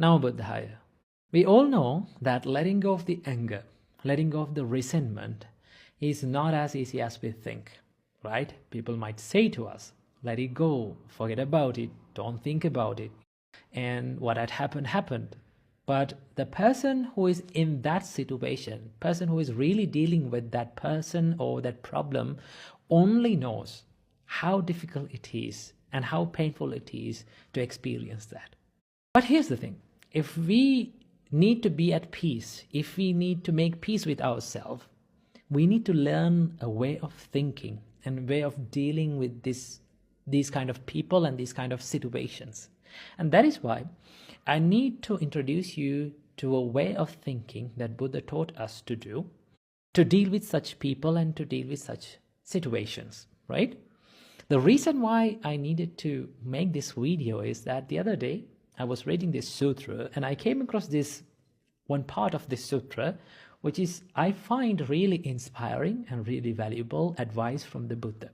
Now Buddhaya. We all know that letting go of the anger, letting go of the resentment is not as easy as we think, right? People might say to us, let it go, forget about it, don't think about it. And what had happened, happened. But the person who is in that situation, person who is really dealing with that person or that problem, only knows how difficult it is and how painful it is to experience that. But here's the thing. If we need to be at peace, if we need to make peace with ourselves, we need to learn a way of thinking and a way of dealing with these kind of people and these kind of situations. And that is why I need to introduce you to a way of thinking that Buddha taught us to do, to deal with such people and to deal with such situations, right? The reason why I needed to make this video is that the other day I was reading this sutra and I came across this one part of this sutra, which is I find really inspiring and really valuable advice from the Buddha.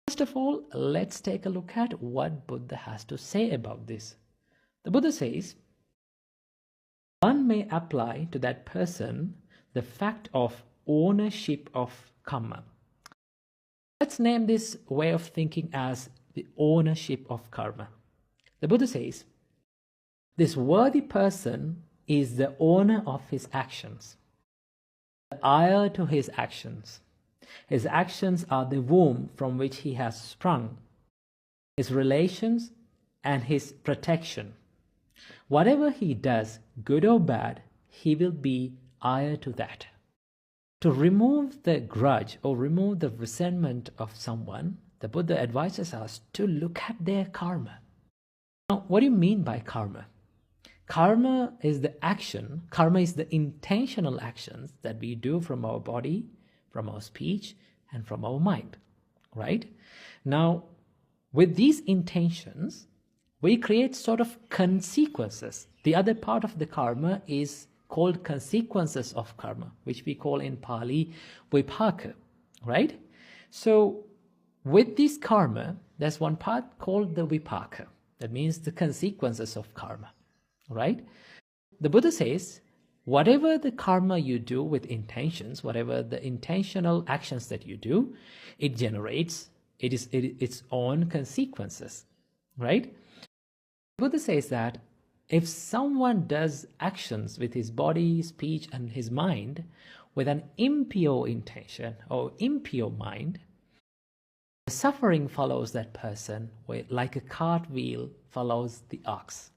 First of all, let's take a look at what Buddha has to say about this. The Buddha says, one may apply to that person the fact of ownership of karma. Let's name this way of thinking as the ownership of karma. The Buddha says, this worthy person is the owner of his actions, the heir to his actions. His actions are the womb from which he has sprung, his relations and his protection. Whatever he does, good or bad, he will be heir to that. To remove the grudge or remove the resentment of someone, the Buddha advises us to look at their karma. Now, what do you mean by karma? Karma is the action, karma is the intentional actions that we do from our body, from our speech, and from our mind, right? Now, with these intentions, we create sort of consequences. The other part of the karma is called consequences of karma, which we call in Pali vipaka, right? So with this karma, there's one part called the vipaka. That means the consequences of karma, right? The Buddha says, whatever the karma you do with intentions, whatever the intentional actions that you do, it generates its own consequences, right? The Buddha says that if someone does actions with his body, speech, and his mind with an impure intention or impure mind, the suffering follows that person like a cartwheel follows the ox.